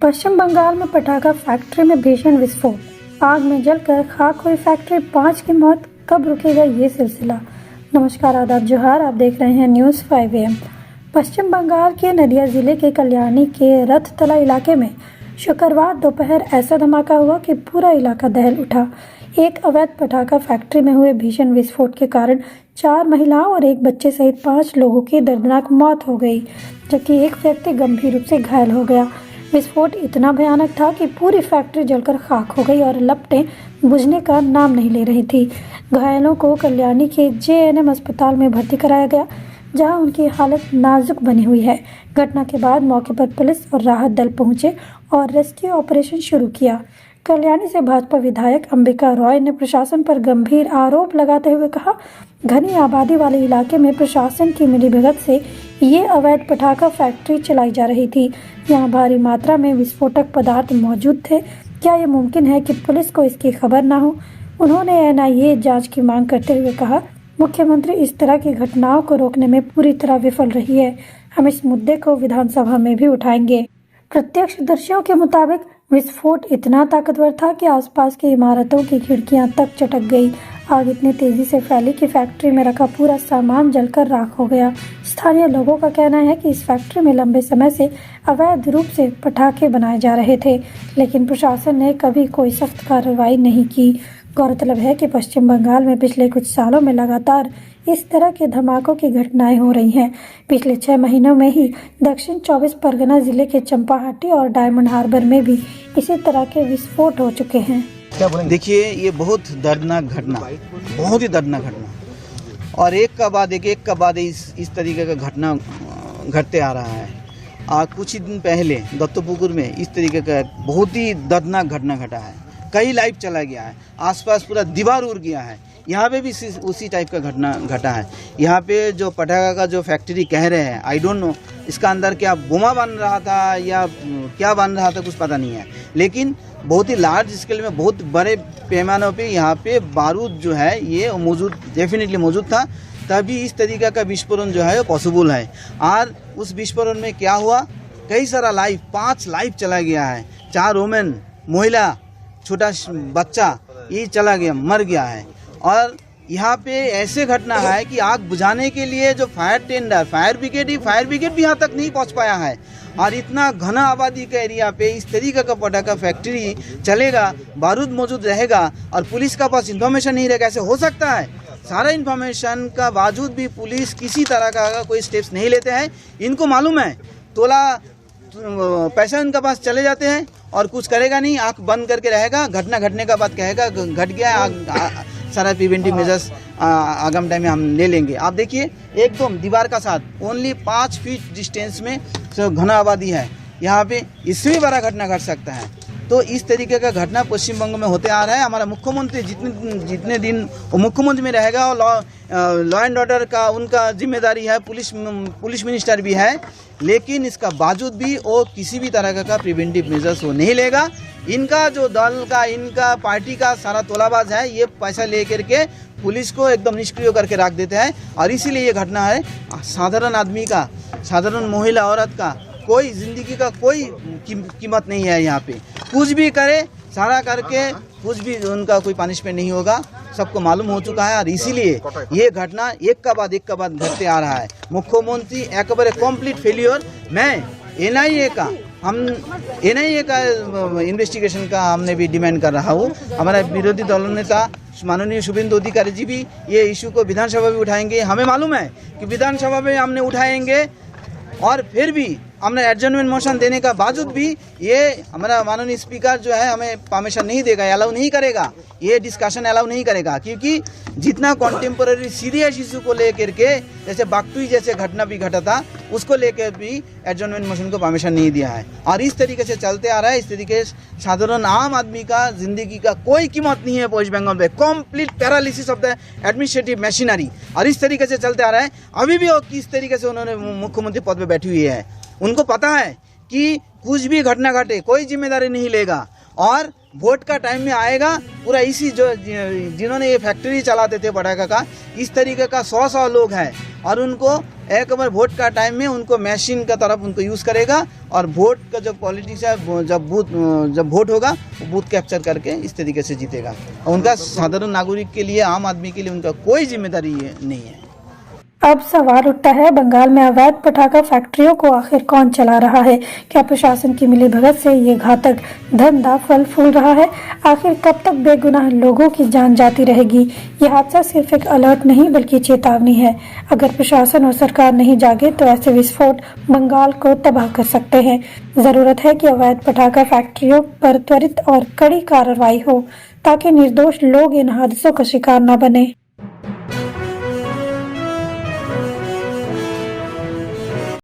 पश्चिम बंगाल में पटाखा फैक्ट्री में भीषण विस्फोट। आग में जलकर खाक हुई फैक्ट्री, 5 की मौत। कब रुकेगा ये सिलसिला। नमस्कार, आदाब, जोहार। आप देख रहे हैं न्यूज़ 5 AM। पश्चिम बंगाल के नदिया जिले के कल्याणी के रथतला इलाके में शुक्रवार दोपहर ऐसा धमाका हुआ कि पूरा इलाका दहल उठा। एक अवैध पटाखा फैक्ट्री में हुए भीषण विस्फोट के कारण 4 महिलाओं और एक बच्चे सहित 5 लोगों की दर्दनाक मौत हो गई, जबकि एक व्यक्ति गंभीर रूप से घायल हो गया। विस्फोट इतना भयानक था कि पूरी फैक्ट्री जलकर खाक हो गई और लपटें बुझने का नाम नहीं ले रही थी। घायलों को कल्याणी के JNM अस्पताल में भर्ती कराया गया, जहां उनकी हालत नाजुक बनी हुई है। घटना के बाद मौके पर पुलिस और राहत दल पहुंचे और रेस्क्यू ऑपरेशन शुरू किया। कल्याणी से भाजपा विधायक अंबिका रॉय ने प्रशासन पर गंभीर आरोप लगाते हुए कहा, घनी आबादी वाले इलाके में प्रशासन की मिलीभगत से ये अवैध पटाखा फैक्ट्री चलाई जा रही थी। यहाँ भारी मात्रा में विस्फोटक पदार्थ मौजूद थे। क्या ये मुमकिन है कि पुलिस को इसकी खबर ना हो? उन्होंने NIA जांच की मांग करते हुए कहा, मुख्यमंत्री इस तरह की घटनाओं को रोकने में पूरी तरह विफल रही है। हम इस मुद्दे को विधानसभा में भी उठाएंगे। प्रत्यक्षदर्शियों के मुताबिक विस्फोट इतना ताकतवर था कि आसपास की इमारतों की खिड़कियां तक चटक गई। आग इतनी तेजी से फैली कि फैक्ट्री में रखा पूरा सामान जलकर राख हो गया। स्थानीय लोगों का कहना है कि इस फैक्ट्री में लंबे समय से अवैध रूप से पटाखे बनाए जा रहे थे, लेकिन प्रशासन ने कभी कोई सख्त कार्रवाई नहीं की। गौरतलब है कि पश्चिम बंगाल में पिछले कुछ सालों में लगातार इस तरह के धमाकों की घटनाएं हो रही हैं। पिछले 6 महीनों में ही दक्षिण 24 परगना जिले के चंपाहाटी और डायमंड हार्बर में भी इसी तरह के विस्फोट हो चुके हैं। देखिए, ये बहुत दर्दनाक घटना, बहुत ही दर्दनाक घटना, और एक का बाद इस तरीके का घटना घटते आ रहा है। कुछ ही दिन पहले दत्तोपुकुर में इस तरीके का बहुत ही दर्दनाक घटना घटा है। कई लाइफ चला गया है, आसपास पूरा दीवार उड़ गया है। यहाँ पे भी उसी टाइप का घटना घटा है। यहाँ पे जो पटाखा का जो फैक्ट्री कह रहे हैं, आई डोंट नो इसका अंदर क्या बोमा बन रहा था या क्या बन रहा था, कुछ पता नहीं है। लेकिन बहुत ही लार्ज स्केल में, बहुत बड़े पैमानों पे यहाँ पे बारूद जो है ये डेफिनेटली मौजूद था, तभी इस तरीके का विस्फोटन जो है पॉसिबल है। और उस विस्फोटन में क्या हुआ, कई सारा लाइफ, 5 लाइफ चला गया है। 4 वुमेन, महिला, छोटा बच्चा ये चला गया, मर गया है। और यहाँ पे ऐसे घटना है कि आग बुझाने के लिए जो फायर ब्रिगेड भी यहाँ तक नहीं पहुँच पाया है। और इतना घना आबादी का एरिया पे इस तरीके का पटाखा फैक्ट्री चलेगा, बारूद मौजूद रहेगा और पुलिस का पास इन्फॉर्मेशन नहीं रहेगा, ऐसे हो सकता है? सारा इन्फॉर्मेशन का बावजूद भी पुलिस किसी तरह का कोई स्टेप्स नहीं लेते हैं। इनको मालूम है तोला पैसा इनके पास चले जाते हैं और कुछ करेगा नहीं, आंख बंद करके रहेगा। घटना घटने का बात कहेगा घट गया, सारा प्रिवेंटिव मेजर्स आगामी टाइम में हम ले लेंगे। आप देखिए, एकदम दीवार का साथ ओनली 5 फीट डिस्टेंस में घना आबादी है। यहाँ पे इससे भी बड़ा घटना घट सकता है। तो इस तरीके का घटना पश्चिम बंग में होते आ रहा है। हमारा मुख्यमंत्री जितने दिन वो मुख्यमंत्री में रहेगा, और लॉ एंड ऑर्डर का उनका जिम्मेदारी है, पुलिस मिनिस्टर भी है, लेकिन इसका बावजूद भी वो किसी भी तरह का प्रिवेंटिव मेजर्स वो नहीं लेगा। इनका जो दल का, इनका पार्टी का सारा तोलाबाज है, ये पैसा ले करके पुलिस को एकदम निष्क्रिय करके रख देते हैं। और इसीलिए ये घटना है, साधारण आदमी का, साधारण महिला, औरत का कोई जिंदगी का कोई कीमत नहीं है। यहाँ पे कुछ भी करे, सारा करके कुछ भी उनका कोई पनिशमेंट नहीं होगा, सबको मालूम हो चुका है। और इसीलिए ये घटना एक का बाद घटते आ रहा है। मुख्यमंत्री एकबारे कम्प्लीट फेलियर। मैं NIA का इन्वेस्टिगेशन का हमने भी डिमांड कर रहा हूँ। हमारा विरोधी दल नेता माननीय शुभेंदु अधिकारी जी भी ये इशू को विधानसभा में उठाएंगे। हमें मालूम है कि विधानसभा में हमने उठाएंगे, और फिर भी हमने एडजर्नमेंट मोशन देने का बावजूद भी ये हमारा माननीय स्पीकर जो है हमें परमिशन नहीं देगा, अलाउ नहीं करेगा, ये डिस्कशन अलाउ नहीं करेगा। क्योंकि जितना कॉन्टेम्पोररी सीरियस इशू को लेकर के, जैसे बागटुई जैसे घटना भी घटा था, उसको लेकर भी एडजर्नमेंट मोशन को परमिशन नहीं दिया है। और इस तरीके से चलते आ रहा है। इस तरीके से साधारण आम आदमी का जिंदगी का कोई कीमत नहीं है वेस्ट बंगाल में। Complete paralysis of the administrative machinery, और इस तरीके से चलते आ रहा है। अभी भी वो किस तरीके से उन्होंने मुख्यमंत्री पद पर बैठी हुई है, उनको पता है कि कुछ भी घटना घटे कोई जिम्मेदारी नहीं लेगा। और वोट का टाइम में आएगा, पूरा इसी जो जिन्होंने ये फैक्ट्री चलाते थे पटाखा का, इस तरीके का 100 लोग हैं और उनको एक बार वोट का टाइम में उनको मशीन का तरफ उनको यूज़ करेगा और वोट का जो पॉलिटिक्स है जब वोट होगा वो बूथ कैप्चर करके इस तरीके से जीतेगा। और उनका साधारण नागरिक के लिए, आम आदमी के लिए उनका कोई जिम्मेदारी नहीं है। अब सवाल उठता है, बंगाल में अवैध पटाखा फैक्ट्रियों को आखिर कौन चला रहा है? क्या प्रशासन की मिलीभगत से ये घातक धंधा फल फूल रहा है? आखिर कब तक बेगुनाह लोगों की जान जाती रहेगी? ये हादसा सिर्फ एक अलर्ट नहीं बल्कि चेतावनी है। अगर प्रशासन और सरकार नहीं जागे तो ऐसे विस्फोट बंगाल को तबाह कर सकते हैं। जरूरत है कि अवैध पटाखा फैक्ट्रियों पर त्वरित और कड़ी कार्रवाई हो ताकि निर्दोष लोग इन हादसों का शिकार न बने।